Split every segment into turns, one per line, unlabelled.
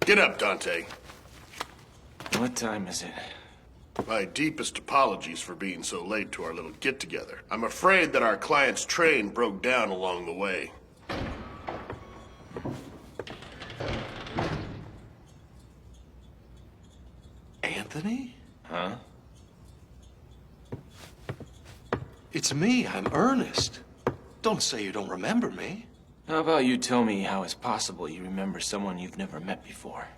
Get up, Dante.
What time is it?
My deepest apologies for being so late to our little get-together. I'm afraid that our client's train broke down along the way.
Anthony?
Huh?
It's me. I'm Ernest. Don't say you don't remember me.
How about you tell me how it's possible you remember someone you've never met before?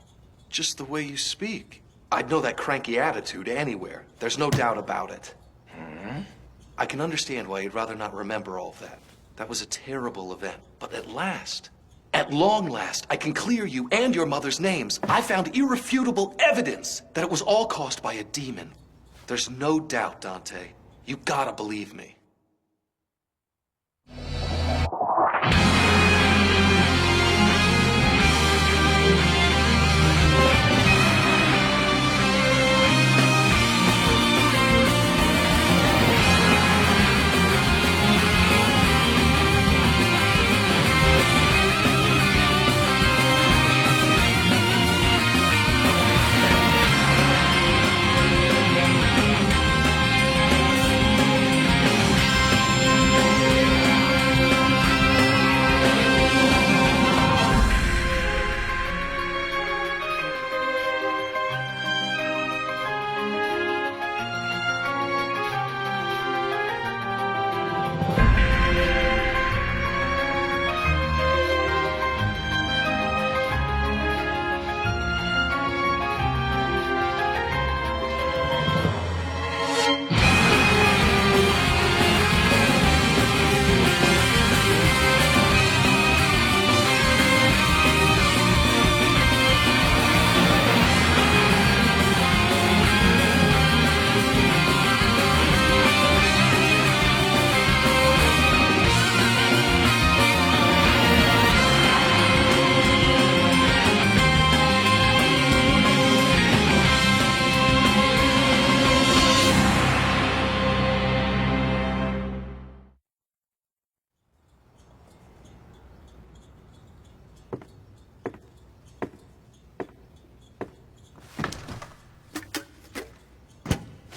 Just the way you speak. I'd know that cranky attitude anywhere. There's no doubt about it. I can understand why you'd rather not remember all that. That was a terrible event. But at long last, I can clear you and your mother's names. I found irrefutable evidence that it was all caused by a demon. There's no doubt, Dante. You gotta believe me.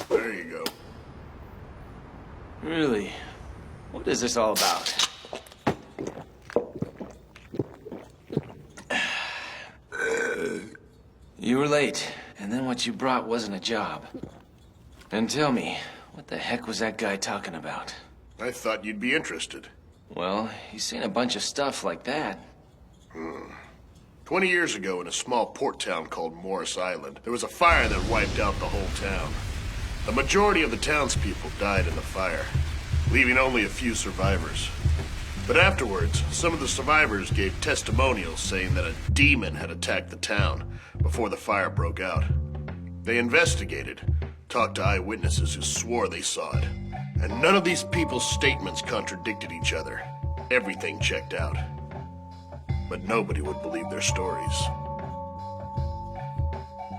There you go.
Really? What is this all about? You were late, and then what you brought wasn't a job. And tell me, what the heck was that guy talking about?
I thought you'd be interested.
Well, he's seen a bunch of stuff like that.
20 years ago in a small port town called Morris Island, there was a fire that wiped out the whole town. The majority of the townspeople died in the fire, leaving only a few survivors. But afterwards, some of the survivors gave testimonials saying that a demon had attacked the town before the fire broke out. They investigated, talked to eyewitnesses who swore they saw it, and none of these people's statements contradicted each other. Everything checked out. But nobody would believe their stories.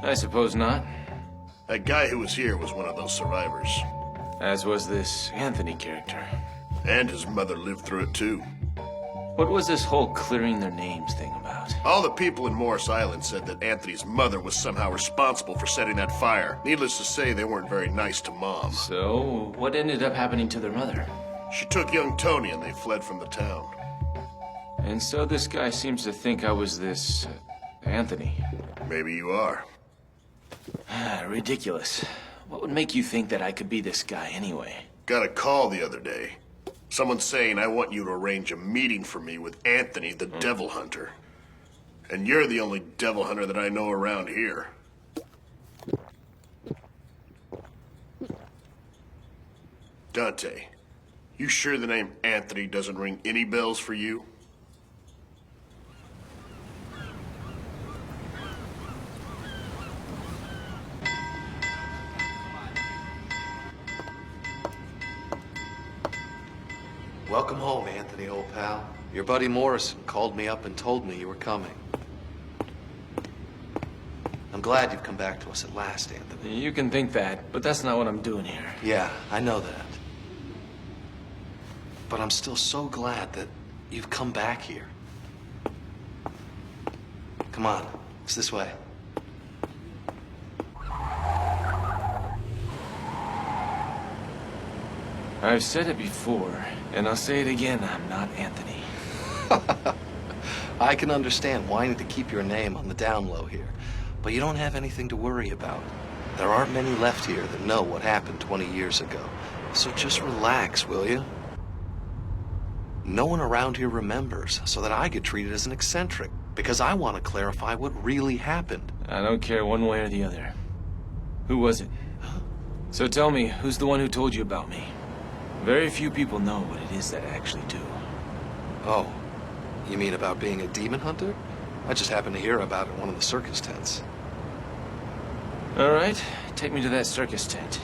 I suppose not.
That guy who was here was one of those survivors.
As was this Anthony character.
And his mother lived through it too.
What was this whole clearing their names thing about?
All the people in Morris Island said that Anthony's mother was somehow responsible for setting that fire. Needless to say, they weren't very nice to Mom.
So, what ended up happening to their mother?
She took young Tony and they fled from the town.
And so this guy seems to think I was this... Anthony.
Maybe you are.
Ridiculous. What would make you think that I could be this guy anyway?
Got a call the other day. Someone saying I want you to arrange a meeting for me with Anthony, the Devil Hunter. And you're the only Devil Hunter that I know around here. Dante, you sure the name Anthony doesn't ring any bells for you?
Welcome home, Anthony, old pal. Your buddy Morrison called me up and told me you were coming. I'm glad you've come back to us at last, Anthony.
You can think that, but that's not what I'm doing here.
Yeah, I know that. But I'm still so glad that you've come back here. Come on, It's this way.
I've said it before, and I'll say it again, I'm not Anthony.
I can understand wanting to keep your name on the down low here, but you don't have anything to worry about. There aren't many left here that know what happened 20 years ago. So just relax, will you? No one around here remembers, so that I get treated as an eccentric, because I want to clarify what really happened.
I don't care one way or the other. Who was it? So tell me, who's the one who told you about me? Very few people know what it is that I actually do.
Oh, you mean about being a demon hunter? I just happened to hear about it in one of the circus tents.
All right, take me to that circus tent.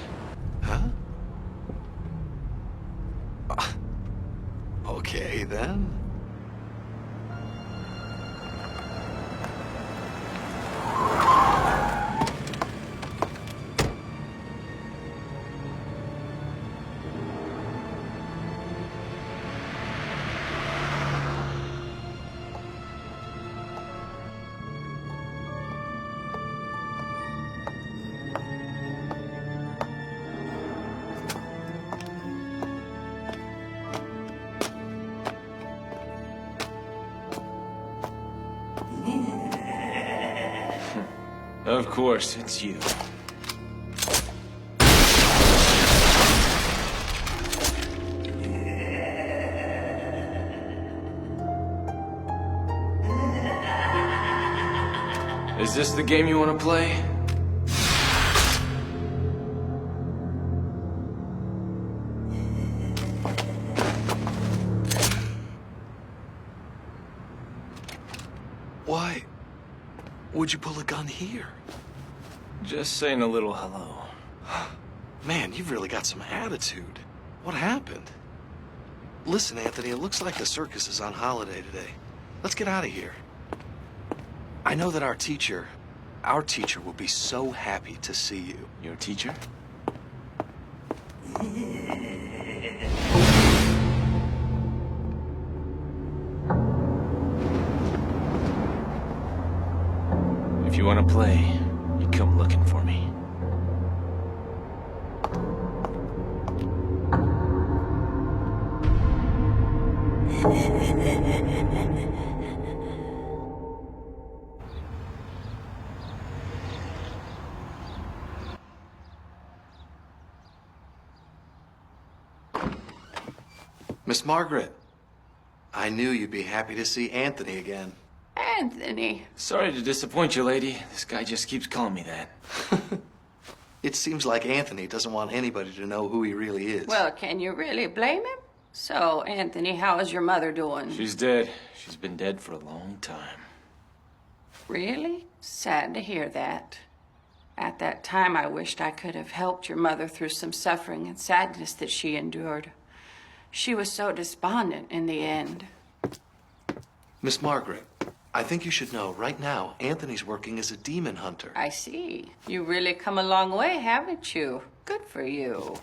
Huh? Okay, then.
Of course, it's you. Is this the game you want to play?
Why would you pull a gun here?
Just saying a little hello.
Man, you've really got some attitude. What happened? Listen, Anthony, it looks like the circus is on holiday today. Let's get out of here. I know that our teacher will be so happy to see you.
Your teacher? If you want to play, you come looking for me.
Miss Margaret, I knew you'd be happy to see Anthony again.
Anthony.
Sorry to disappoint you, lady. This guy just keeps calling me that.
It seems like Anthony doesn't want anybody to know who he really is.
Well, can you really blame him? So, Anthony, how is your mother doing?
She's dead. She's been dead for a long time.
Really? Sad to hear that. At that time, I wished I could have helped your mother through some suffering and sadness that she endured. She was so despondent in the end.
Miss Margaret, I think you should know right now Anthony's working as a demon hunter.
I see. You really come a long way, haven't you? Good for you.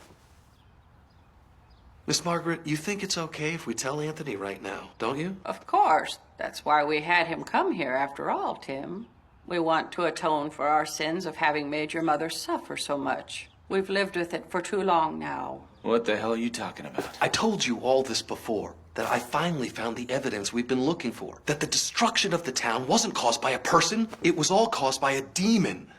Miss Margaret, you think it's okay if we tell Anthony right now, don't you?
Of course. That's why we had him come here after all, Tim. We want to atone for our sins of having made your mother suffer so much. We've lived with it for too long now.
What the hell are you talking about?
I told you all this before, that I finally found the evidence we've been looking for. That the destruction of the town wasn't caused by a person, it was all caused by a demon.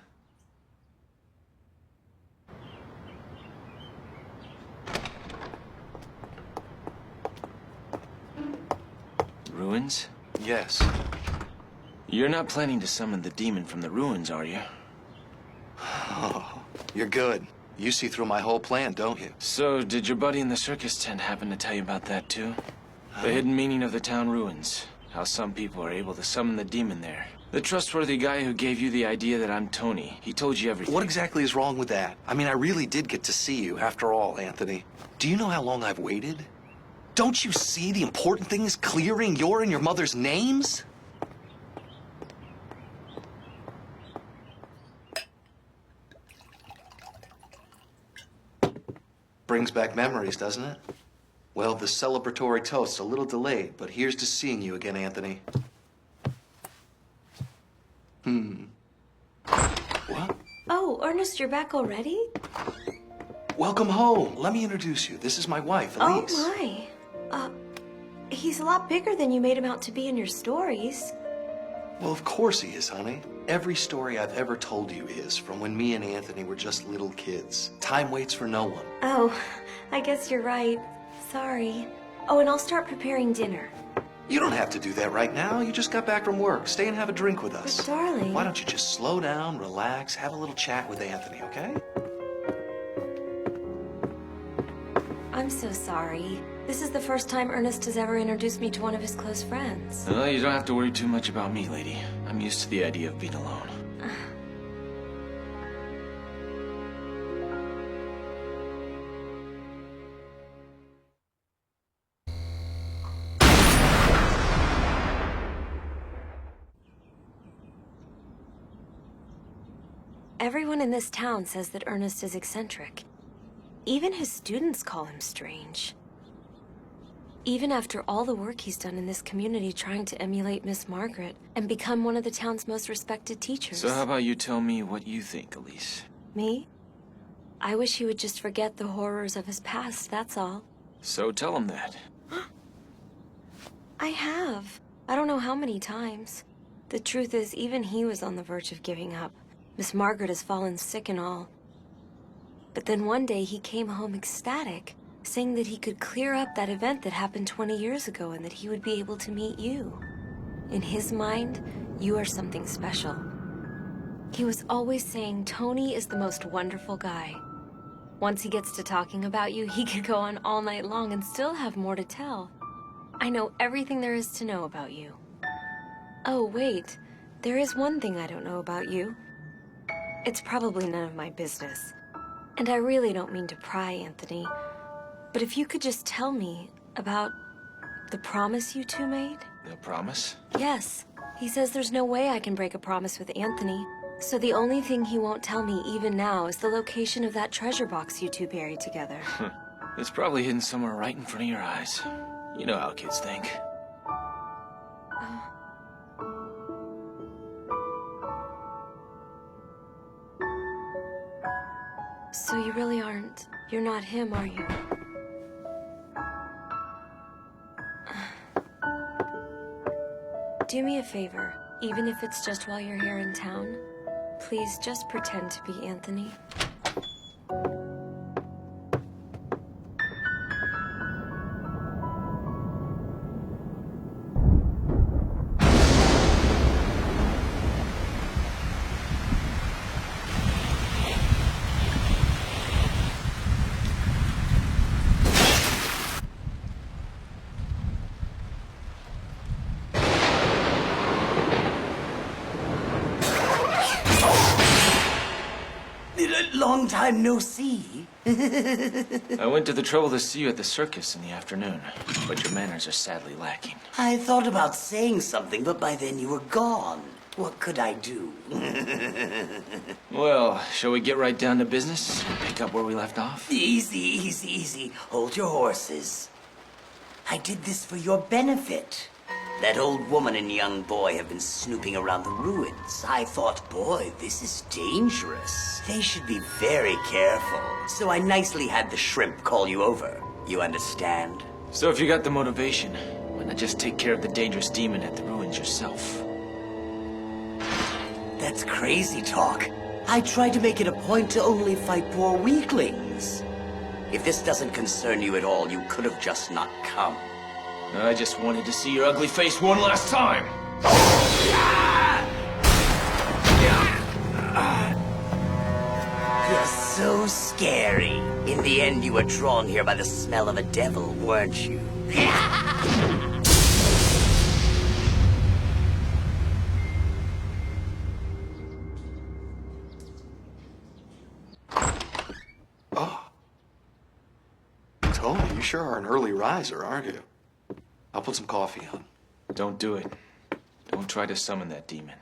Ruins?
Yes.
You're not planning to summon the demon from the ruins, are you?
Oh, you're good. You see through my whole plan, don't you?
So, did your buddy in the circus tent happen to tell you about that too? The hidden meaning of the town ruins. How some people are able to summon the demon there. The trustworthy guy who gave you the idea that I'm Tony. He told you everything.
What exactly is wrong with that? I mean, I really did get to see you after all, Anthony. Do you know how long I've waited? Don't you see the important thing is clearing your and your mother's names? Brings back memories, doesn't it? Well, the celebratory toast's a little delayed, but here's to seeing you again, Anthony. What?
Oh, Ernest, you're back already?
Welcome home. Let me introduce you. This is my wife, Elise.
Oh, my. He's a lot bigger than you made him out to be in your stories.
Well, of course he is, honey. Every story I've ever told you is from when me and Anthony were just little kids. Time waits for no one.
Oh, I guess you're right. Sorry. Oh, and I'll start preparing dinner.
You don't have to do that right now. You just got back from work. Stay and have a drink with us.
But darling...
Why don't you just slow down, relax, have a little chat with Anthony, okay?
I'm so sorry. This is the first time Ernest has ever introduced me to one of his close friends.
Well, you don't have to worry too much about me, lady. I'm used to the idea of being alone.
Everyone in this town says that Ernest is eccentric. Even his students call him strange. Even after all the work he's done in this community trying to emulate Miss Margaret and become one of the town's most respected teachers.
So how about you tell me what you think, Elise?
Me? I wish he would just forget the horrors of his past, that's all.
So tell him that.
I have. I don't know how many times. The truth is, even he was on the verge of giving up. Miss Margaret has fallen sick and all. But then one day he came home ecstatic, saying that he could clear up that event that happened 20 years ago and that he would be able to meet you. In his mind, you are something special. He was always saying Tony is the most wonderful guy. Once he gets to talking about you, he could go on all night long and still have more to tell. I know everything there is to know about you. Oh, wait. There is one thing I don't know about you. It's probably none of my business. And I really don't mean to pry, Anthony. But if you could just tell me about the promise you two made?
The promise?
Yes. He says there's no way I can break a promise with Anthony. So the only thing he won't tell me even now is the location of that treasure box you two buried together.
It's probably hidden somewhere right in front of your eyes. You know how kids think.
So you really aren't... You're not him, are you? Do me a favor, even if it's just while you're here in town. Please just pretend to be Anthony.
Long time no see.
I went to the trouble to see you at the circus in the afternoon, but your manners are sadly lacking.
I thought about saying something, but by then you were gone. What could I do?
Well, shall we get right down to business and pick up where we left off?
Easy, easy, easy. Hold your horses. I did this for your benefit. That old woman and young boy have been snooping around the ruins. I thought, boy, this is dangerous. They should be very careful. So I nicely had the shrimp call you over. You understand?
So if you got the motivation, why not just take care of the dangerous demon at the ruins yourself?
That's crazy talk. I tried to make it a point to only fight poor weaklings. If this doesn't concern you at all, you could have just not come.
I just wanted to see your ugly face one last time.
You're so scary. In the end, you were drawn here by the smell of a devil, weren't you?
Tony, you sure are an early riser, aren't you? I'll put some coffee on.
Don't do it. Don't try to summon that demon.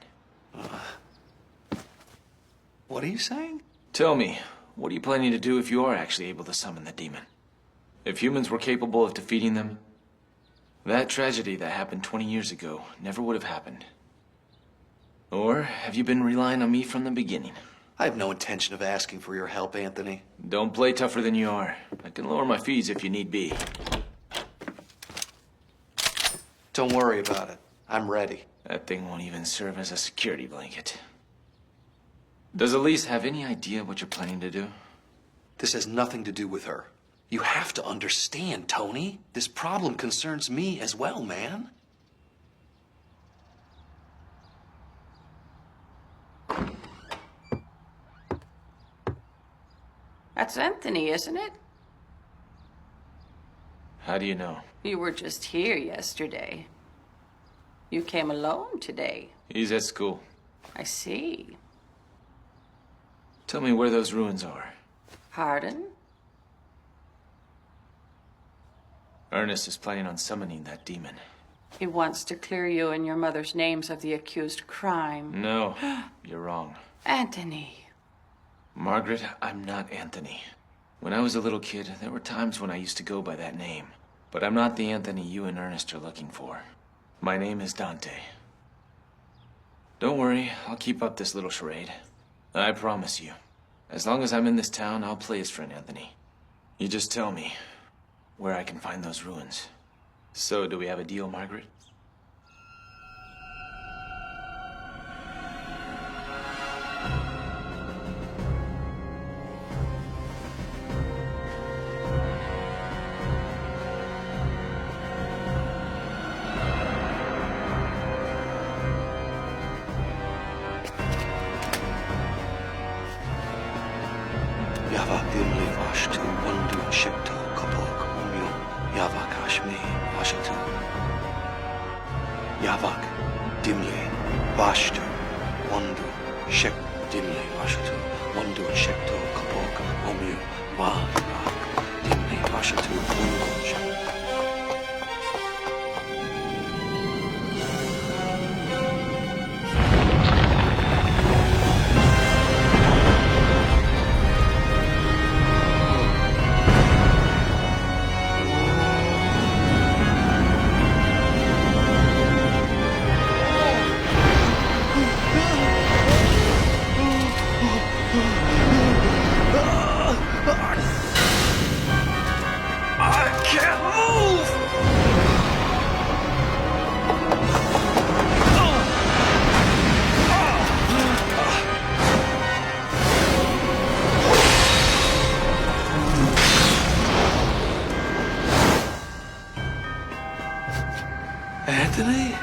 What are you saying?
Tell me, what are you planning to do if you are actually able to summon the demon? If humans were capable of defeating them, that tragedy that happened 20 years ago never would have happened. Or have you been relying on me from the beginning?
I have no intention of asking for your help, Anthony.
Don't play tougher than you are. I can lower my fees if you need be.
Don't worry about it. I'm ready.
That thing won't even serve as a security blanket. Does Elise have any idea what you're planning to do?
This has nothing to do with her. You have to understand, Tony. This problem concerns me as well, man.
That's Anthony, isn't it?
How do you know?
You were just here yesterday. You came alone today.
He's at school.
I see.
Tell me where those ruins are.
Pardon?
Ernest is planning on summoning that demon.
He wants to clear you and your mother's names of the accused crime.
No, you're wrong.
Anthony.
Margaret, I'm not Anthony. When I was a little kid, there were times when I used to go by that name. But I'm not the Anthony you and Ernest are looking for. My name is Dante. Don't worry, I'll keep up this little charade. I promise you. As long as I'm in this town, I'll play his friend Anthony. You just tell me where I can find those ruins. So, do we have a deal, Margaret?
Yava dimli vashtu wandu shikto kapok umyo Yavak ashmi vashtu Yavak dimli vashtu wandu shik dimli vashtu wandu shikto kapok umyo Yavak dimli vashtu wandu shik. Anthony?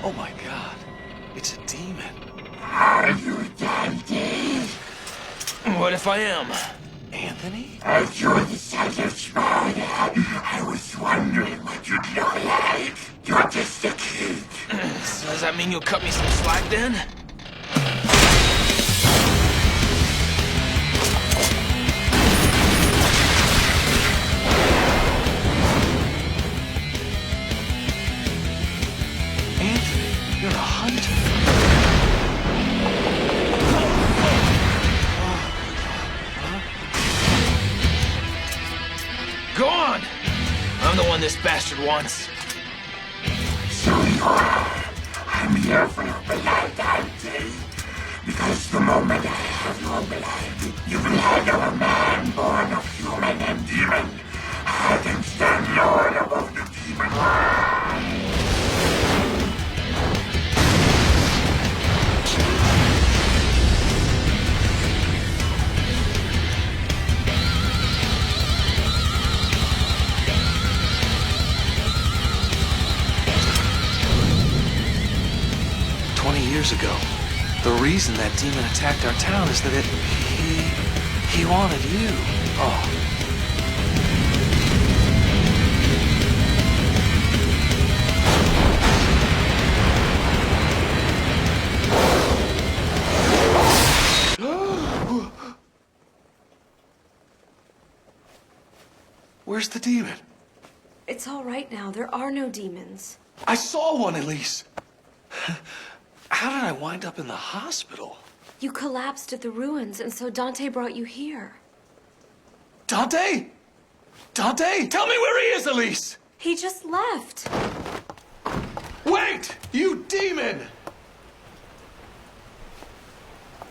Oh my God, it's a demon.
Are you Dante?
What if I am?
Anthony?
As you're the son of Sparta, I was wondering what you'd look like. You're just a kid.
So does that mean you'll cut me some slack then?
Anthony, you're a hunter.
Go on! I'm the one this bastard wants.
So you are. I'm here for your blood, Dante. Because the moment I have your blood, you will handle a man born of human and demon. I can stand Lord above the demon world.
20 years ago, the reason that demon attacked our town is that he wanted you. Oh. Where's the demon?
It's all right now. There are no demons.
I saw one, Elise. How did I wind up in the hospital?
You collapsed at the ruins, and so Dante brought you here.
Dante? Dante? Tell me where he is, Elise!
He just left.
Wait! You demon!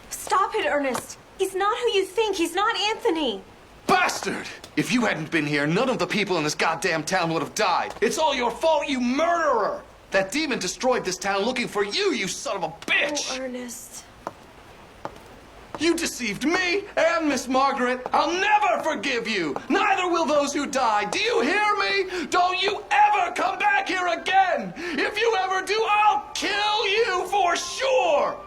Stop it, Ernest. He's not who you think. He's not Anthony.
Bastard! If you hadn't been here, none of the people in this goddamn town would have died. It's all your fault, you murderer! That demon destroyed this town looking for you, you son of a bitch!
Oh, Ernest.
You deceived me and Miss Margaret. I'll never forgive you. Neither will those who died. Do you hear me? Don't you ever come back here again. If you ever do, I'll kill you for sure.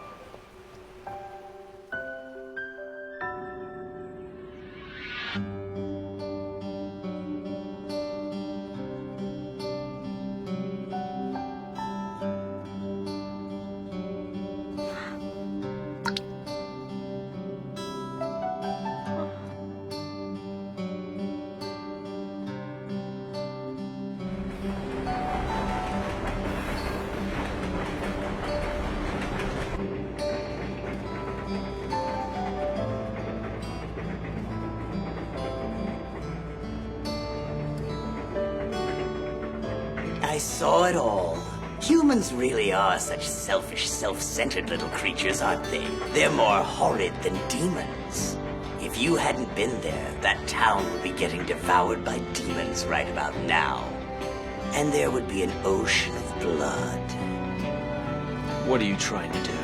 I saw it all. Humans really are such selfish, self-centered little creatures, aren't they? They're more horrid than demons. If you hadn't been there, that town would be getting devoured by demons right about now. And there would be an ocean of blood.
What are you trying to do?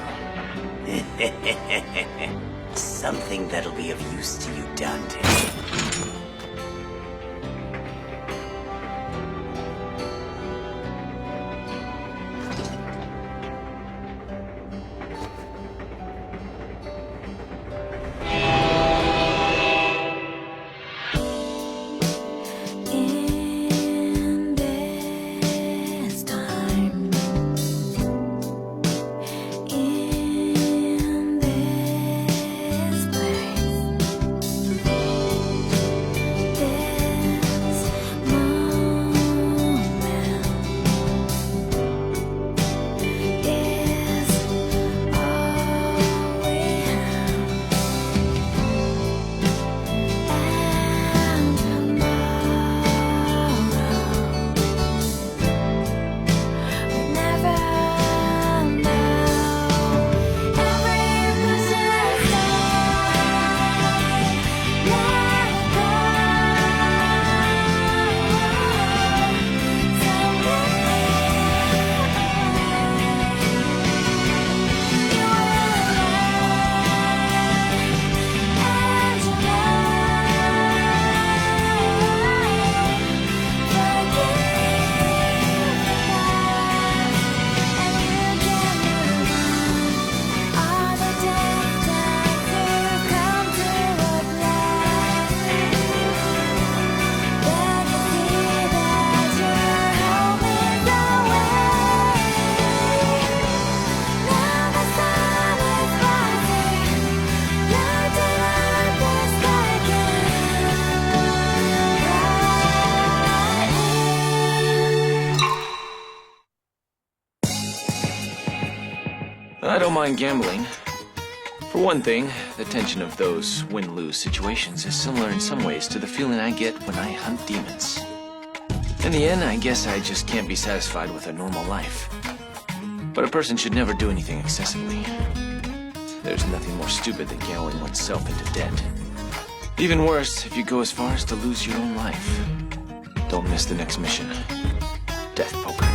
Something that'll be of use to you, Dante.
In this time, in this place, this moment is all we have, and tomorrow we never know. Every person let go.
I don't mind gambling. For one thing, the tension of those win-lose situations is similar in some ways to the feeling I get when I hunt demons. In the end, I guess I just can't be satisfied with a normal life. But a person should never do anything excessively. There's nothing more stupid than gambling oneself into debt. Even worse, if you go as far as to lose your own life. Don't miss the next mission. Death Poker.